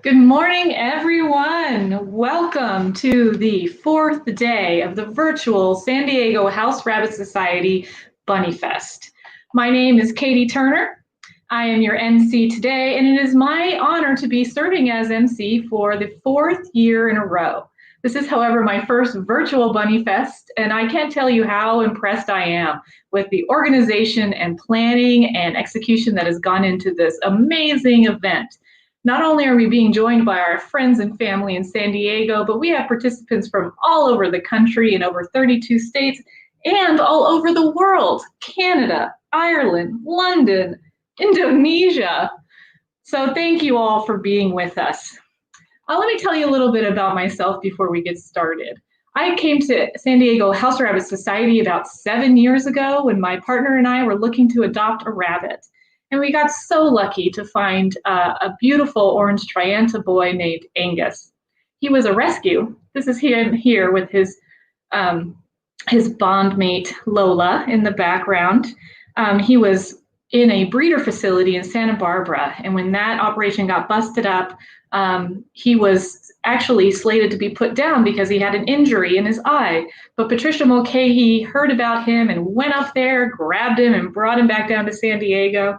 Good morning, everyone. Welcome to the fourth day of the virtual San Diego House Rabbit Society Bunnyfest. My name is Katie Turner. I am your MC today, and it is my honor to be serving as MC for the fourth year in a row. This is, however, my first virtual Bunnyfest, and I can't tell you how impressed I am with the organization and planning and execution that has gone into this amazing event. Not only are we being joined by our friends and family in San Diego, but we have participants from all over the country in over 32 states and all over the world: Canada, Ireland, London, Indonesia. So thank you all for being with us. Let me tell you a little bit about myself before we get started. I came to San Diego House Rabbit Society about 7 years ago when my partner and I were looking to adopt a rabbit. And we got so lucky to find a beautiful orange Trianta boy named Angus. He was a rescue. This is him here with his bondmate Lola in the background. He was in a breeder facility in Santa Barbara, and when that operation got busted up, he was actually slated to be put down because he had an injury in his eye. But Patricia Mulcahy heard about him and went up there, grabbed him, and brought him back down to San Diego,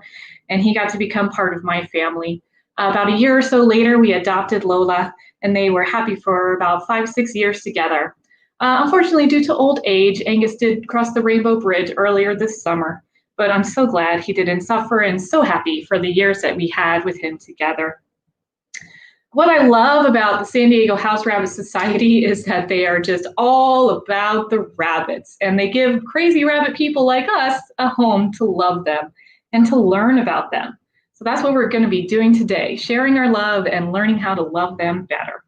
and he got to become part of my family. About a year or so later, we adopted Lola, and they were happy for about 5-6 years together. Unfortunately, due to old age, Angus did cross the Rainbow Bridge earlier this summer, but I'm so glad he didn't suffer and so happy for the years that we had with him together. What I love about the San Diego House Rabbit Society is that they are just all about the rabbits, and they give crazy rabbit people like us a home to love them and to learn about them. So that's what we're going to be doing today, sharing our love and learning how to love them better.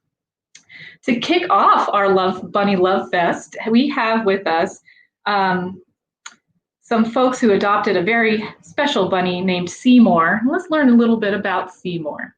To kick off our Bunny Love Fest, we have with us some folks who adopted a very special bunny named Seymour. Let's learn a little bit about Seymour.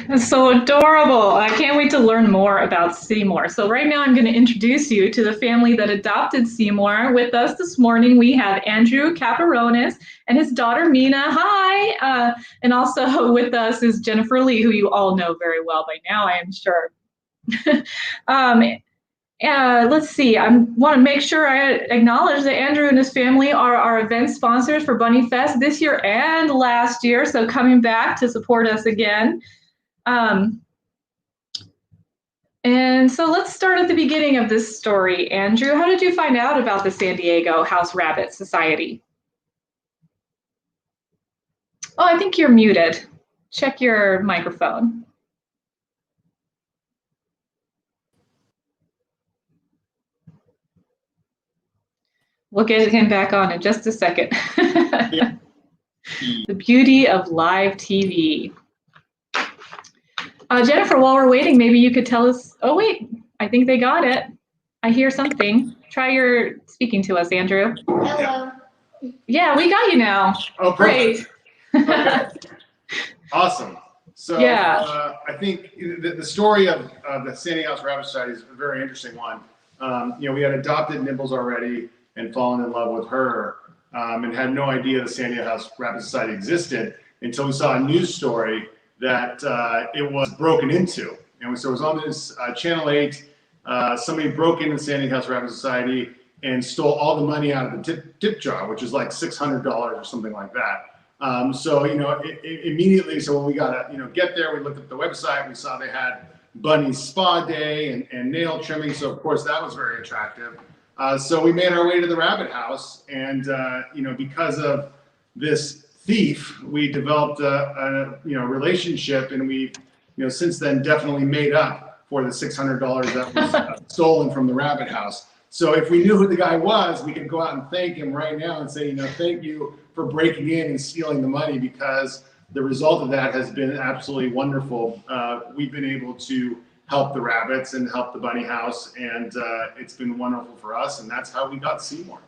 That's so adorable. I can't wait to learn more about Seymour. So right now I'm going to introduce you to the family that adopted Seymour. With us this morning, we have Andrew Caparonis and his daughter, Mina. Hi. And also with us is Jennifer Lee, who you all know very well by now, I am sure. Let's see, I want to make sure I acknowledge that Andrew and his family are our event sponsors for Bunnyfest this year and last year, so coming back to support us again. And so let's start at the beginning of this story. Andrew, how did you find out about the San Diego House Rabbit Society? Oh, I think you're muted. Check your microphone. We'll get him back on in just a second. Yeah. The beauty of live TV. Jennifer, while we're waiting, maybe you could tell us, oh wait, I think they got it. I hear something. Try your speaking to us, Andrew. Hello. Yeah, we got you now. Oh, great. Okay. Awesome. So yeah. I think the story of the San Diego House Rabbit Society is a very interesting one. We had adopted Nibbles already and fallen in love with her and had no idea the San Diego House Rabbit Society existed until we saw a news story that it was broken into. And so it was on this Channel 8, somebody broke into the San Diego House Rabbit Society and stole all the money out of the tip jar, which is like $600 or something like that. So, immediately, so when we got to, get there, we looked at the website, we saw they had Bunny Spa Day and nail trimming. So of course that was very attractive. So we made our way to the rabbit house, and, because of this thief, we developed a relationship, and we've since then definitely made up for the $600 that was stolen from the rabbit house. So if we knew who the guy was, we could go out and thank him right now and say, thank you for breaking in and stealing the money, because the result of that has been absolutely wonderful. We've been able to help the rabbits and help the bunny house, and it's been wonderful for us, and that's how we got Seymour.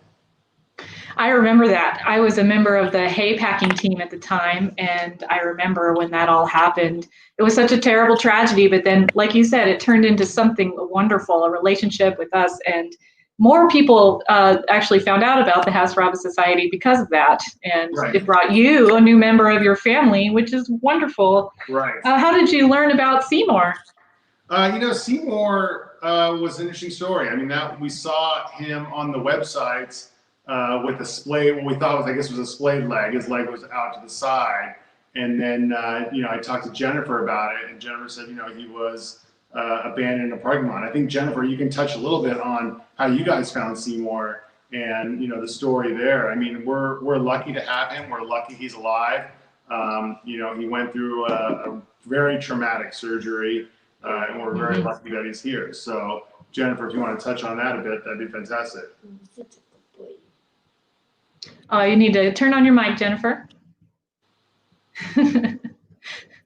I remember that. I was a member of the hay packing team at the time, and I remember when that all happened. It was such a terrible tragedy, but then, like you said, it turned into something wonderful, a relationship with us, and more people actually found out about the House Rabbit Society because of that, and Right. It brought you a new member of your family, which is wonderful. Right. How did you learn about Seymour? Seymour was an interesting story. I mean, we saw him on the websites with a splayed, what we thought was, I guess, was a splayed leg. His leg was out to the side. And then, I talked to Jennifer about it, and Jennifer said, he was abandoned in a parking lot. I think, Jennifer, you can touch a little bit on how you guys found Seymour and, the story there. I mean, we're lucky to have him. We're lucky he's alive. He went through a very traumatic surgery, and we're very lucky that he's here. So, Jennifer, if you want to touch on that a bit, that'd be fantastic. You need to turn on your mic, Jennifer.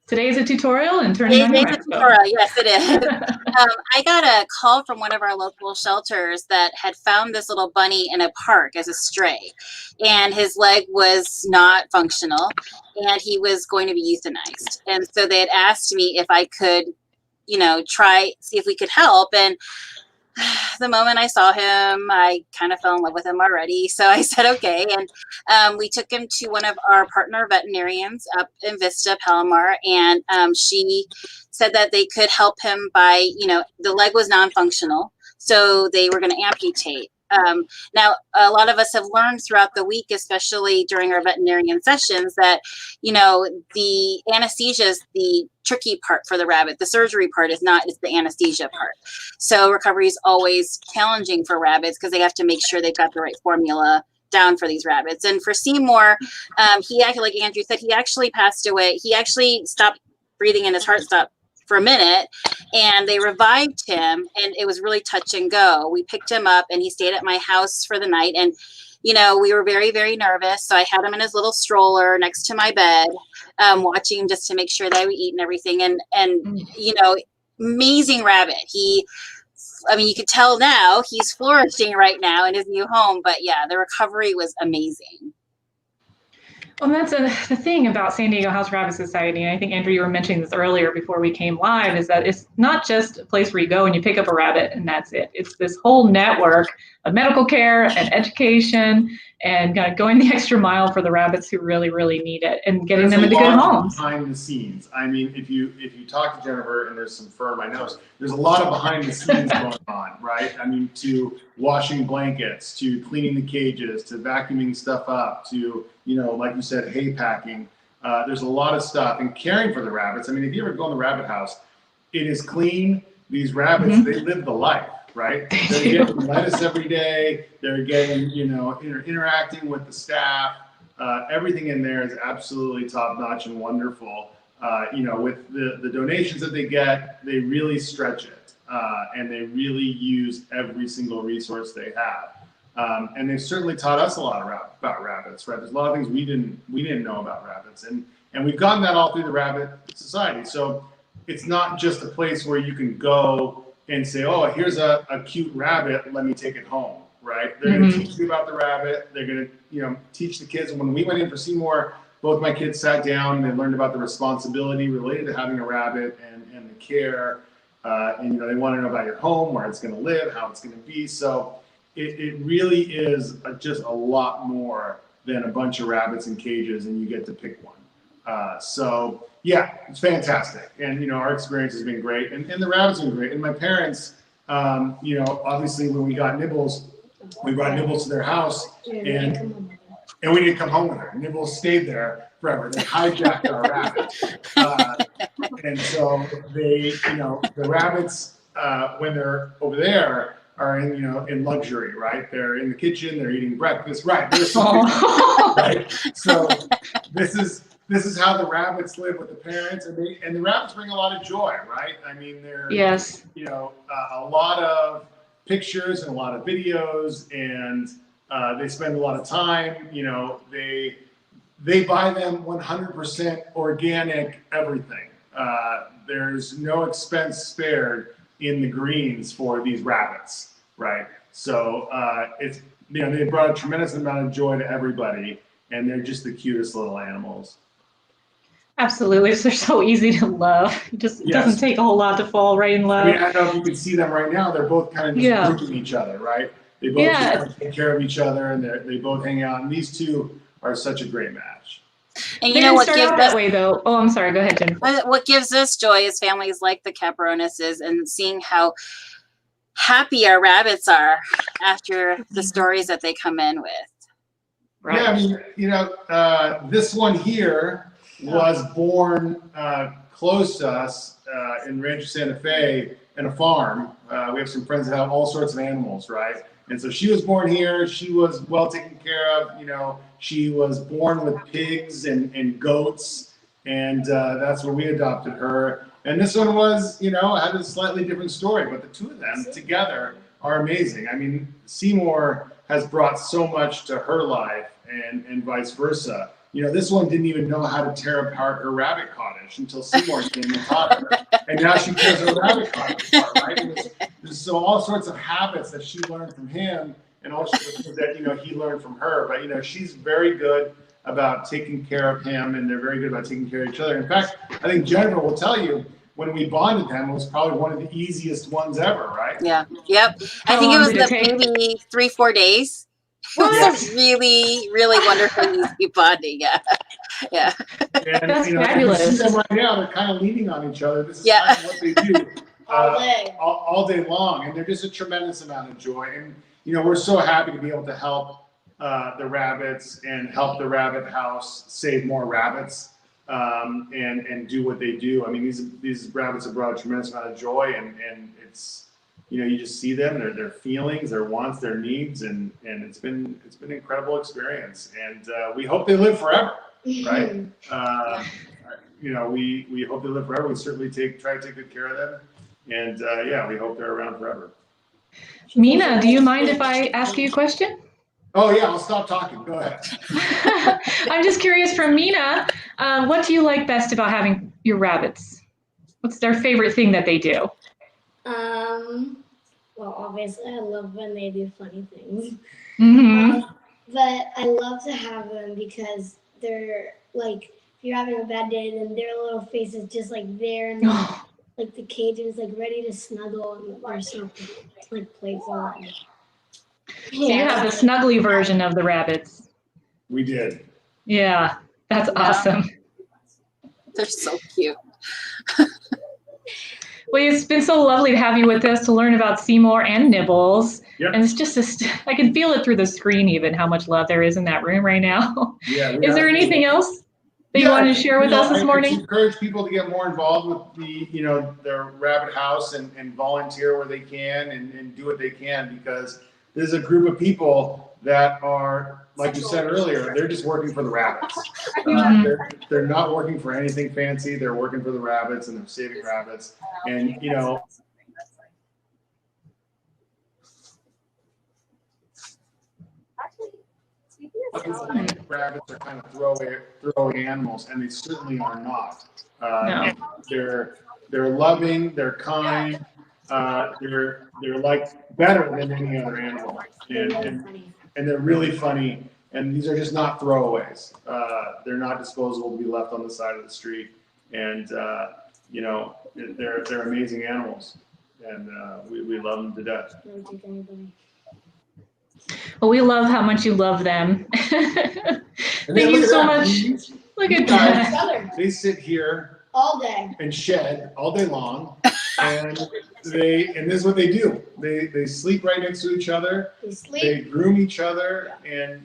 Today is a tutorial and turning on your microphone. Yes, it is. I got a call from one of our local shelters that had found this little bunny in a park as a stray, and his leg was not functional, and he was going to be euthanized. And so they had asked me if I could, see if we could help. And the moment I saw him, I kind of fell in love with him already. So I said, okay. And we took him to one of our partner veterinarians up in Vista, Palomar. And she said that they could help him by, the leg was non-functional. So they were going to amputate. Now, a lot of us have learned throughout the week, especially during our veterinarian sessions, that, the anesthesia is the tricky part for the rabbit. The surgery part is not, it's the anesthesia part. So recovery is always challenging for rabbits because they have to make sure they've got the right formula down for these rabbits. And for Seymour, he actually, like Andrew said, he actually passed away. He actually stopped breathing and his heart stopped for a minute, and they revived him, and it was really touch and go. We picked him up and he stayed at my house for the night, and we were very, very nervous. So I had him in his little stroller next to my bed, watching him just to make sure that I would eat and everything. And amazing rabbit. You could tell now he's flourishing right now in his new home, but yeah, the recovery was amazing. Well, that's the thing about San Diego House Rabbit Society, and I think, Andrew, you were mentioning this earlier before we came live, is that it's not just a place where you go and you pick up a rabbit and that's it. It's this whole network of medical care and education and kind of going the extra mile for the rabbits who really, really need it and getting them into good homes. Behind the scenes. I mean, if you talk to Jennifer, and there's some firm, I know, there's a lot of behind the scenes going on, right? I mean, to washing blankets, to cleaning the cages, to vacuuming stuff up, to, like you said, hay packing. There's a lot of stuff, and caring for the rabbits. I mean, if you ever go in the rabbit house, it is clean. These rabbits, they live the life, right? They're getting lettuce every day. They're getting, interacting with the staff. Everything in there is absolutely top notch and wonderful. With the donations that they get, they really stretch it, and they really use every single resource they have. And they've certainly taught us a lot about rabbits, right? There's a lot of things we didn't know about rabbits, and we've gotten that all through the Rabbit Society. So it's not just a place where you can go and say, oh, here's a cute rabbit, let me take it home, right? They're going to teach you about the rabbit. They're going to, teach the kids. And when we went in for Seymour, both my kids sat down and they learned about the responsibility related to having a rabbit and the care. And they want to know about your home, where it's going to live, how it's going to be. So it really is just a lot more than a bunch of rabbits in cages and you get to pick one. So yeah, it's fantastic. And, our experience has been great, and the rabbits have been great. And my parents, obviously when we got Nibbles, we brought Nibbles to their house, and we didn't come home with her. Nibbles stayed there forever. They hijacked our rabbit. And so they, the rabbits, when they're over there, are in luxury, right? They're in the kitchen, they're eating breakfast, right? Right? So this is how the rabbits live with the parents, and the rabbits bring a lot of joy, right? I mean, they're yes, a lot of pictures and a lot of videos, and they spend a lot of time. You know, they buy them 100% organic everything. There's no expense spared in the greens for these rabbits, right? So it's, you know, they brought a tremendous amount of joy to everybody, and they're just the cutest little animals. Absolutely. They're so easy to love. It doesn't take a whole lot to fall right in love. I mean, I don't know if you can see them right now. They're both kind of just grooming each other, right? They both just kind of take care of each other, and they both hang out. And these two are such a great match. And you know what gives us that way, though. Oh, I'm sorry. Go ahead, Jennifer. What gives us joy is families like the Caparonises and seeing how happy our rabbits are after the stories that they come in with. Right. Yeah, I mean, you know, this one here was born close to us in Rancho Santa Fe in a farm. We have some friends that have all sorts of animals, right? And so she was born here. She was well taken care of. You know, she was born with pigs and goats, and that's where we adopted her. And this one was, you know, had a slightly different story, but the two of them together are amazing. I mean, Seymour has brought so much to her life, and vice versa. You know, this one didn't even know how to tear apart her rabbit cottage until Seymour came and taught her. And now she tears her rabbit cottage apart, right? There's so all sorts of habits that she learned from him, and all sorts of things that, you know, he learned from her. But, you know, she's very good about taking care of him, and they're very good about taking care of each other. In fact, I think Jennifer will tell you, when we bonded them, it was probably one of the easiest ones ever, right? Yeah. Yep. I think it was maybe 3-4 days. It was a really, really wonderful easy bonding. Yeah. Yeah. And that's you know, fabulous. you see them right now, they're kind of leaning on each other. This is kind of what they do all day long. And they're just a tremendous amount of joy. And, you know, we're so happy to be able to help the rabbits and help the rabbit house save more rabbits and do what they do. I mean, these rabbits have brought a tremendous amount of joy, and it's, you know, you just see them, their feelings, their wants, their needs, and it's been an incredible experience. And we hope they live forever, right? You know, we hope they live forever. We certainly try to take good care of them, and yeah, we hope they're around forever. Mina, do you mind if I ask you a question? Oh yeah, I'll stop talking. Go ahead. I'm just curious from Mina, what do you like best about having your rabbits? What's their favorite thing that they do? Well, obviously, I love when they do funny things. Mm-hmm. But I love to have them because they're like, if you're having a bad day, then their little face is just like there, and like the cage is like ready to snuggle, and they're so like playful. So you have the snuggly version of the rabbits. We did. Yeah, that's awesome. They're so cute. Well, it's been so lovely to have you with us to learn about Seymour and Nibbles. Yep. And it's just, I can feel it through the screen even, how much love there is in that room right now. Yeah. Is there anything else that you wanted to share with us this morning? I encourage people to get more involved with their rabbit house and volunteer where they can and do what they can, because there's a group of people that are, like you said earlier, they're just working for the rabbits. They're not working for anything fancy. They're working for the rabbits, and they're saving rabbits. And, you know, rabbits are kind of throwaway animals, and they certainly are not. No. They're loving, they're kind, they're like better than any other animal, and they're really funny. And these are just not throwaways. They're not disposable to be left on the side of the street. And you know, they're amazing animals, and we love them to death. Well, we love how much you love them. Thank you so much. Look at that. They sit here all day and shed all day long, and this is what they do. They sleep right next to each other. They groom each other, and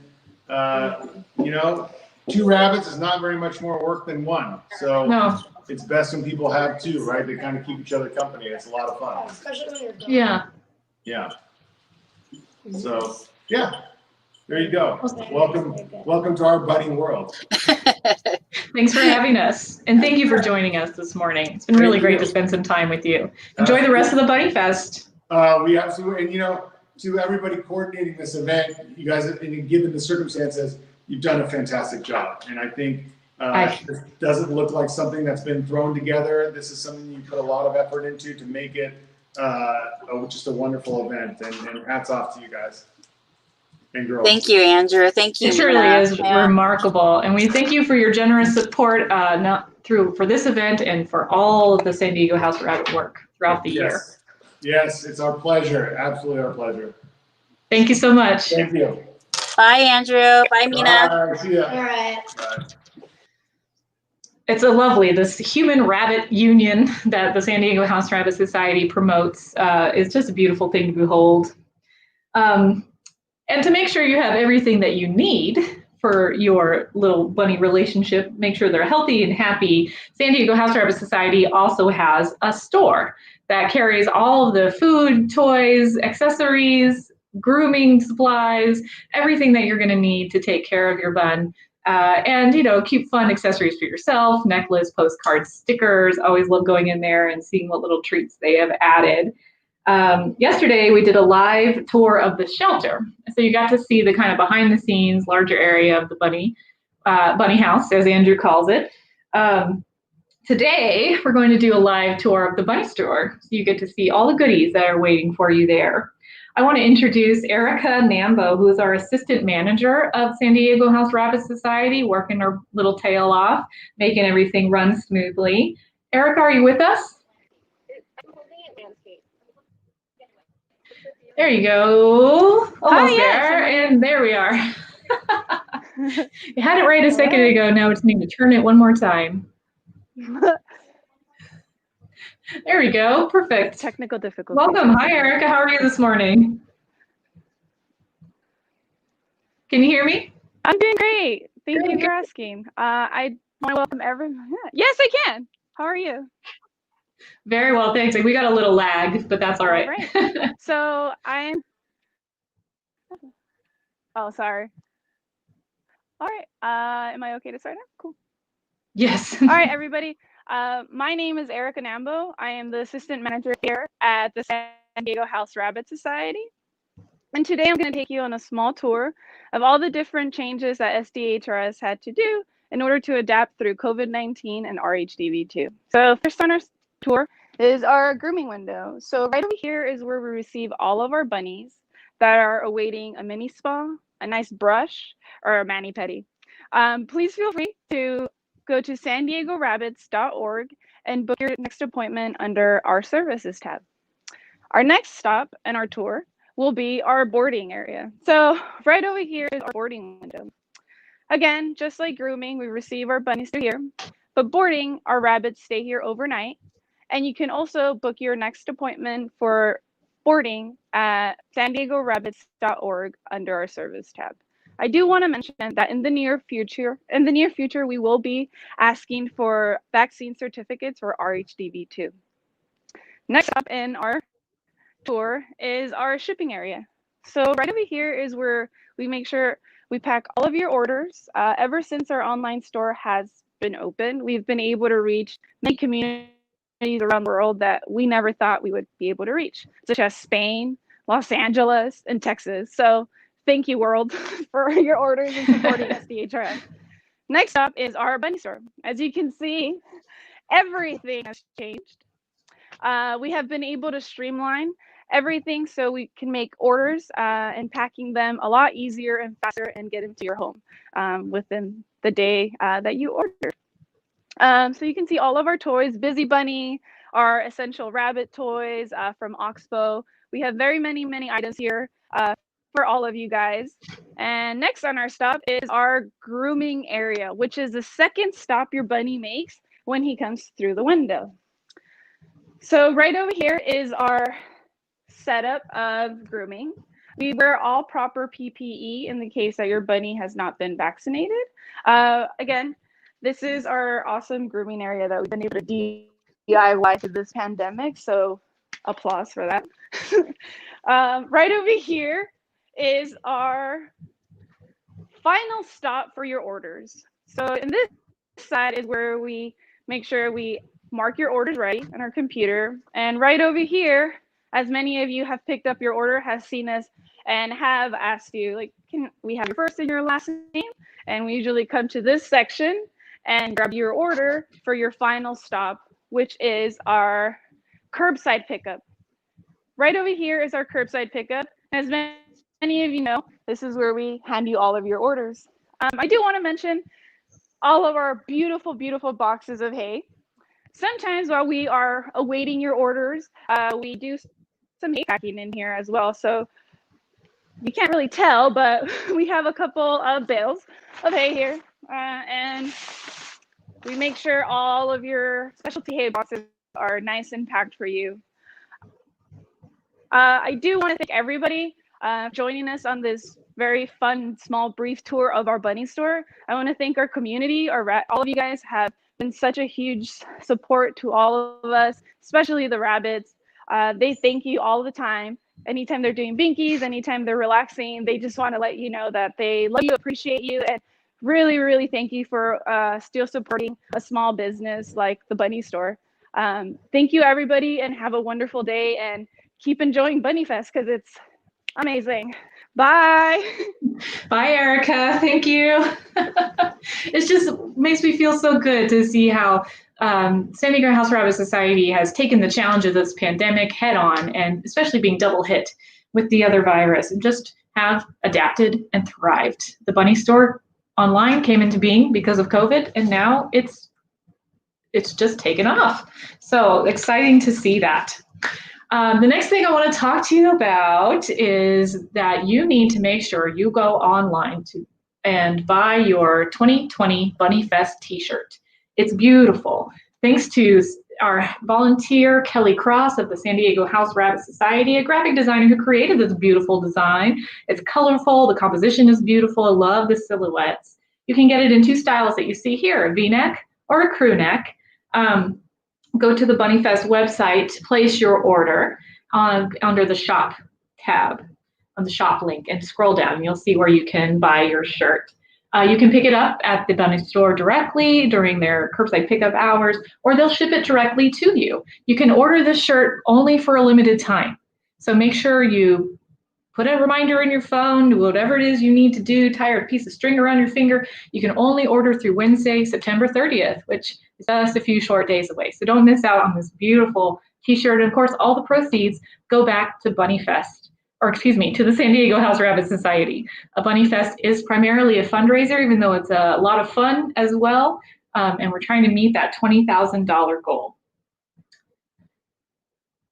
you know, 2 rabbits is not very much more work than 1. So no. It's best when people have 2, right? They kind of keep each other company. It's a lot of fun. Especially when you're done. Yeah. Yeah. So yeah, there you go. Welcome to our budding world. Thanks for having us, and thank you for joining us this morning. It's been really great to spend some time with you. Enjoy the rest of the Bunnyfest. We absolutely, and to everybody coordinating this event, you guys, and given the circumstances, you've done a fantastic job. And I think this doesn't look like something that's been thrown together. This is something you put a lot of effort into to make it just a wonderful event. And hats off to you guys and girls. Thank you, Andrew. Thank you. It truly is remarkable. And we thank you for your generous support for this event and for all of the San Diego House Rabbit work throughout the year. Yes, it's our pleasure. Absolutely our pleasure. Thank you so much. Thank you. Bye, Andrew. Bye, Mina. Bye. See ya. All right. Bye. It's this human rabbit union that the San Diego House Rabbit Society promotes is just a beautiful thing to behold. And to make sure you have everything that you need for your little bunny relationship, make sure they're healthy and happy, San Diego House Rabbit Society also has a store that carries all of the food, toys, accessories, grooming supplies, everything that you're going to need to take care of your bun. And cute fun accessories for yourself, necklace, postcards, stickers. Always love going in there and seeing what little treats they have added. Yesterday we did a live tour of the shelter, so you got to see the kind of behind the scenes larger area of the bunny house, as Andrew calls it. Today we're going to do a live tour of the bunny store, so you get to see all the goodies that are waiting for you there. I want to introduce Erica Nambo, who is our assistant manager of San Diego House Rabbit Society, working her little tail off, making everything run smoothly. Erica, are you with us? There you go. Almost there. And there we are. You had it right a second ago. Now we just need to turn it one more time. There we go. Perfect. Technical difficulties. Welcome. Hi, Erica. How are you this morning? Can you hear me? I'm doing great. Thank you for asking. I want to welcome everyone. Yes, I can. How are you? Very well, thanks. We got a little lag, but that's all right. So oh, sorry. All right. Am I okay to start now? Cool. Yes. All right, everybody. My name is Erica Nambo. I am the assistant manager here at the San Diego House Rabbit Society. And today I'm going to take you on a small tour of all the different changes that SDHRS had to do in order to adapt through COVID-19 and RHDV2. So first on our tour is our grooming window. So right over here is where we receive all of our bunnies that are awaiting a mini spa, a nice brush, or a mani-pedi. Please feel free to go to sandiego-rabbits.org and book your next appointment under our services tab. Our next stop in our tour will be our boarding area. So right over here is our boarding window. Again, just like grooming, we receive our bunnies through here, but boarding, our rabbits stay here overnight. And you can also book your next appointment for boarding at sandiego-rabbits.org under our service tab. I do want to mention that in the near future, we will be asking for vaccine certificates for RHDV2. Next up in our tour is our shipping area. So right over here is where we make sure we pack all of your orders. Ever since our online store has been open, we've been able to reach many communities around the world that we never thought we would be able to reach, such as Spain, Los Angeles, and Texas. So thank you, world, for your orders and supporting SDHRS. Next up is our bunny store. As you can see, everything has changed. We have been able to streamline everything so we can make orders and packing them a lot easier and faster and get them to your home within the day that you ordered. So you can see all of our toys, Busy Bunny, our essential rabbit toys from Oxbow. We have very many items here for all of you guys. And next on our stop is our grooming area, which is the second stop your bunny makes when he comes through the window. So right over here is our setup of grooming. We wear all proper PPE in the case that your bunny has not been vaccinated. Again, this is our awesome grooming area that we've been able to DIY through this pandemic, so applause for that. Right over here is our final stop for your orders. So in this side is where we make sure we mark your orders right on our computer. And right over here as many of you have picked up your order, has seen us, and have asked you, like, can we have your first and your last name? And we usually come to this section and grab your order for your final stop, which is our curbside pickup. Right over here is our curbside pickup. As many of you know, this is where we hand you all of your orders. I do want to mention all of our beautiful, beautiful boxes of hay. Sometimes while we are awaiting your orders, we do some hay packing in here as well. So you can't really tell, but we have a couple of bales of hay here. And we make sure all of your specialty hay boxes are nice and packed for you. I do want to thank everybody joining us on this very fun, small, brief tour of our bunny store. I want to thank our community. All of you guys have been such a huge support to all of us, especially the rabbits. They thank you all the time. Anytime they're doing binkies, anytime they're relaxing, they just want to let you know that they love you, appreciate you, and really, really thank you for still supporting a small business like the bunny store. Thank you, everybody, and have a wonderful day, and keep enjoying Bunnyfest because it's amazing. Bye. Bye, Erica. Thank you. It just makes me feel so good to see how San Diego House Rabbit Society has taken the challenge of this pandemic head on, and especially being double hit with the other virus, and just have adapted and thrived. The bunny store online came into being because of COVID, and now it's just taken off. So exciting to see that. The next thing I want to talk to you about is that you need to make sure you go online and buy your 2020 Bunnyfest t-shirt. It's beautiful. Thanks to our volunteer, Kelly Cross of the San Diego House Rabbit Society, a graphic designer who created this beautiful design. It's colorful, the composition is beautiful, I love the silhouettes. You can get it in two styles that you see here, a V-neck or a crew neck. Go to the Bunnyfest website to place your order under the shop tab on the shop link, and scroll down and you'll see where you can buy your shirt. You can pick it up at the bunny store directly during their curbside pickup hours, or they'll ship it directly to you. You can order this shirt only for a limited time. So make sure you put a reminder in your phone, whatever it is you need to do, tie a piece of string around your finger. You can only order through Wednesday, September 30th, which is just a few short days away. So don't miss out on this beautiful t-shirt. And of course, all the proceeds go back to Bunnyfest, or excuse me, to the San Diego House Rabbit Society. Bunnyfest is primarily a fundraiser, even though it's a lot of fun as well. And we're trying to meet that $20,000 goal.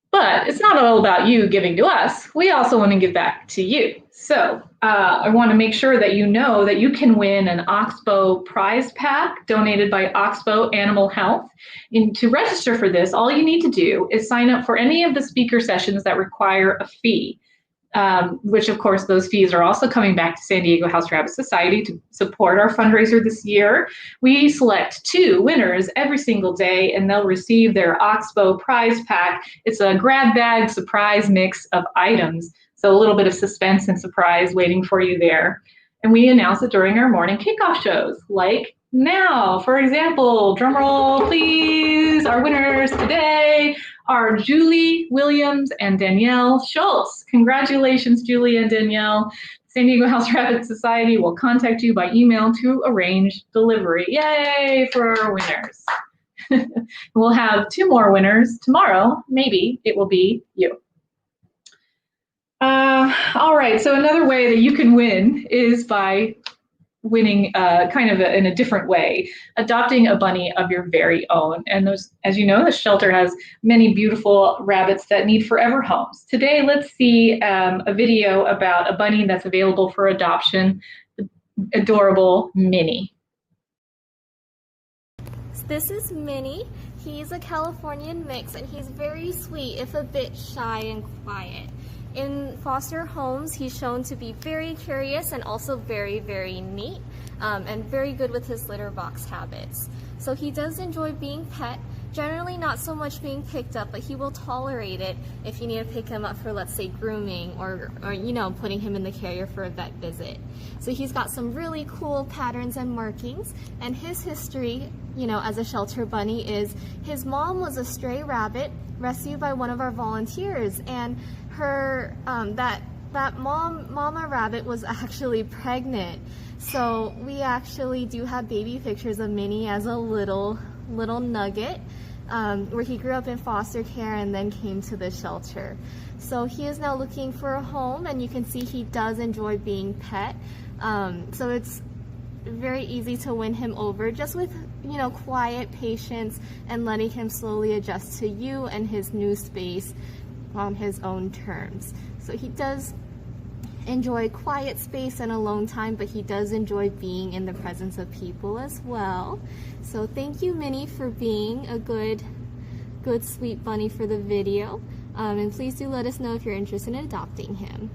But it's not all about you giving to us. We also want to give back to you. So I want to make sure that you know that you can win an Oxbow prize pack donated by Oxbow Animal Health. And to register for this, all you need to do is sign up for any of the speaker sessions that require a fee. Which of course those fees are also coming back to San Diego House Rabbit Society to support our fundraiser this year. We select 2 winners every single day, and they'll receive their Oxbow prize pack. It's a grab bag surprise mix of items, so a little bit of suspense and surprise waiting for you there. And we announce it during our morning kickoff shows, like now. For example, drum roll please, our winners today are Julie Williams and Danielle Schultz. Congratulations, Julie and Danielle. San Diego House Rabbit Society will contact you by email to arrange delivery. Yay for our winners. We'll have 2 more winners tomorrow. Maybe it will be you. All right, so another way that you can win is by winning kind of in a different way, adopting a bunny of your very own. And those, as you know, the shelter has many beautiful rabbits that need forever homes. Today, let's see a video about a bunny that's available for adoption, adorable Minnie. This is Minnie. He's a Californian mix, and he's very sweet, if a bit shy and quiet. In foster homes, he's shown to be very curious and also very, very neat, and very good with his litter box habits. So he does enjoy being pet, generally not so much being picked up, but he will tolerate it if you need to pick him up for, let's say, grooming or you know, putting him in the carrier for a vet visit. So he's got some really cool patterns and markings, and his history, you know, as a shelter bunny is his mom was a stray rabbit rescued by one of our volunteers, and her that mama rabbit was actually pregnant. So we actually do have baby pictures of Minnie as a little nugget, where he grew up in foster care and then came to the shelter. So he is now looking for a home, and you can see he does enjoy being pet. So it's very easy to win him over just with, you know, quiet patience and letting him slowly adjust to you and his new space on his own terms. So he does enjoy quiet space and alone time, but he does enjoy being in the presence of people as well. So thank you, Minnie, for being a good sweet bunny for the video. And please do let us know if you're interested in adopting him.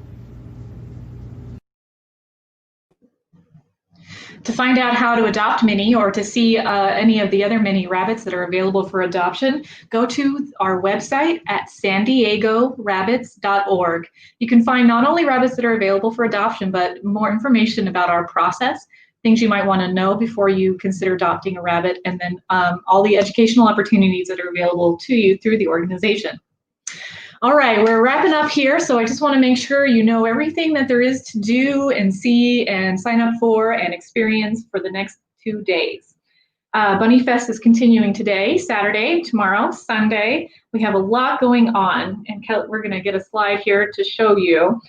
To find out how to adopt Minnie or to see any of the other Minnie rabbits that are available for adoption, go to our website at sandiego-rabbits.org. You can find not only rabbits that are available for adoption, but more information about our process, things you might want to know before you consider adopting a rabbit, and then all the educational opportunities that are available to you through the organization. All right, we're wrapping up here, so I just want to make sure you know everything that there is to do and see and sign up for and experience for the next 2 days. Bunnyfest is continuing today, Saturday, tomorrow, Sunday. We have a lot going on, and we're going to get a slide here to show you.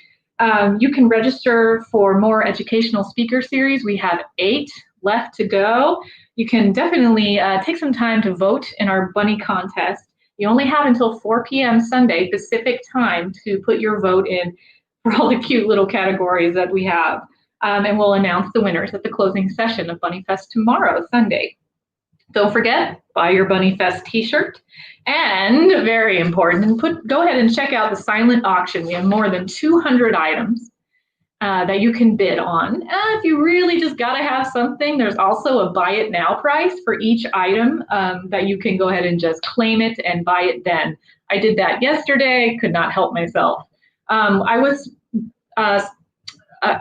You can register for more educational speaker series. We have 8 left to go. You can definitely take some time to vote in our bunny contest. You only have until 4 p.m. Sunday Pacific time to put your vote in for all the cute little categories that we have. And we'll announce the winners at the closing session of Bunnyfest tomorrow, Sunday. Don't forget, buy your Bunnyfest t-shirt. And very important, go ahead and check out the silent auction. We have more than 200 items that you can bid on. If you really just gotta have something, there's also a buy it now price for each item that you can go ahead and just claim it and buy it then. I did that yesterday, could not help myself. I was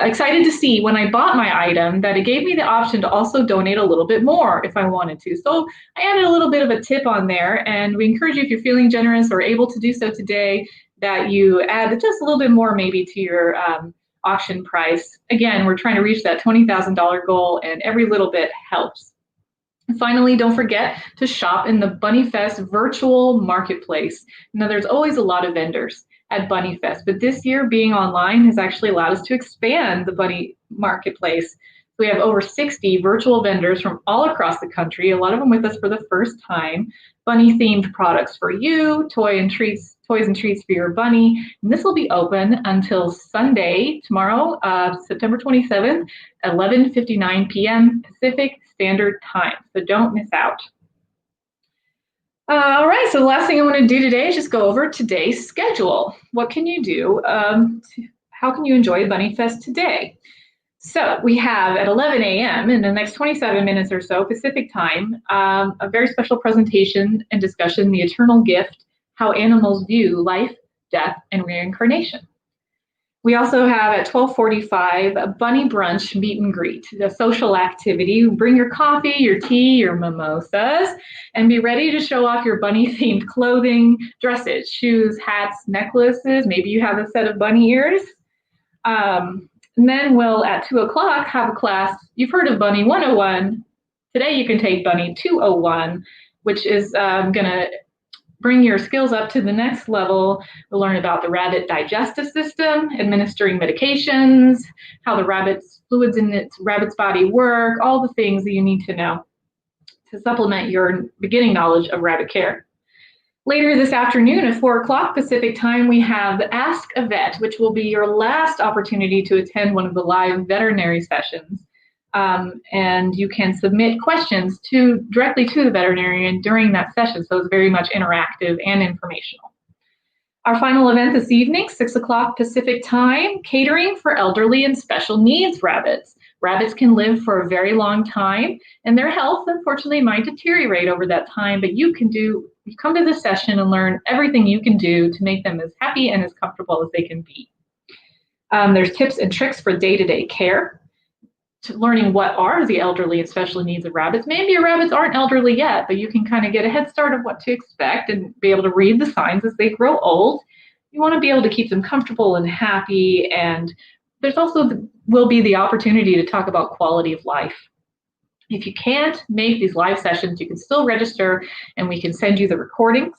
excited to see when I bought my item that it gave me the option to also donate a little bit more if I wanted to. So I added a little bit of a tip on there, and we encourage you, if you're feeling generous or able to do so today, that you add just a little bit more maybe to your auction price. Again, we're trying to reach that $20,000 goal, and every little bit helps. And finally, don't forget to shop in the Bunnyfest virtual marketplace. Now, there's always a lot of vendors at Bunnyfest, but this year being online has actually allowed us to expand the Bunny marketplace. We have over 60 virtual vendors from all across the country, a lot of them with us for the first time. Bunny themed products for you, toys and treats for your bunny. And this will be open until Sunday, tomorrow, September 27th, 11:59 p.m. Pacific Standard Time. So don't miss out. All right, so the last thing I want to do today is just go over today's schedule. What can you do? How can you enjoy Bunnyfest today? So we have at 11 a.m. in the next 27 minutes or so Pacific time, a very special presentation and discussion, The Eternal Gift, How Animals View Life, Death, and Reincarnation. We also have at 12:45 a bunny brunch meet and greet, a social activity. Bring your coffee, your tea, your mimosas, and be ready to show off your bunny-themed clothing, dresses, shoes, hats, necklaces. Maybe you have a set of bunny ears. And then we'll, at 2 o'clock, have a class. You've heard of Bunny 101. Today you can take Bunny 201, which is going to bring your skills up to the next level. We'll learn about the rabbit digestive system, administering medications, how the rabbit's fluids in its rabbit's body work, all the things that you need to know to supplement your beginning knowledge of rabbit care. Later this afternoon at 4 o'clock Pacific time, we have Ask a Vet, which will be your last opportunity to attend one of the live veterinary sessions. And you can submit questions directly to the veterinarian during that session, so it's very much interactive and informational. Our final event this evening, 6 o'clock Pacific time, catering for elderly and special needs rabbits. Rabbits can live for a very long time, and their health, unfortunately, might deteriorate over that time, but you come to this session and learn everything you can do to make them as happy and as comfortable as they can be. There's tips and tricks for day-to-day care, to learning what are the elderly and special needs of rabbits. Maybe your rabbits aren't elderly yet, but you can kind of get a head start of what to expect and be able to read the signs as they grow old. You want to be able to keep them comfortable and happy, and there's also will be the opportunity to talk about quality of life. If you can't make these live sessions, you can still register and we can send you the recordings.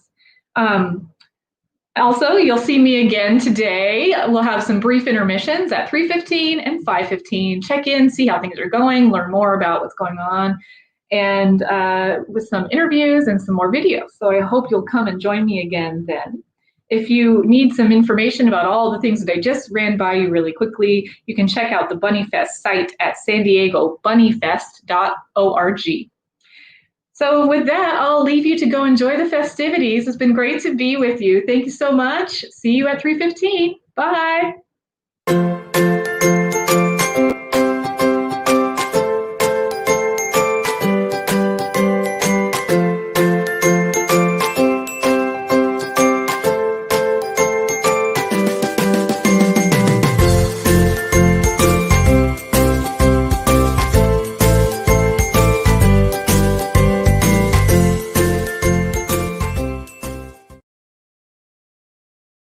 Also, you'll see me again today. We'll have some brief intermissions at 3:15 and 5:15. Check in, see how things are going, learn more about what's going on, and with some interviews and some more videos. So I hope you'll come and join me again then. If you need some information about all the things that I just ran by you really quickly, you can check out the Bunnyfest site at sandiegobunnyfest.org. So with that, I'll leave you to go enjoy the festivities. It's been great to be with you. Thank you so much. See you at 3:15. Bye.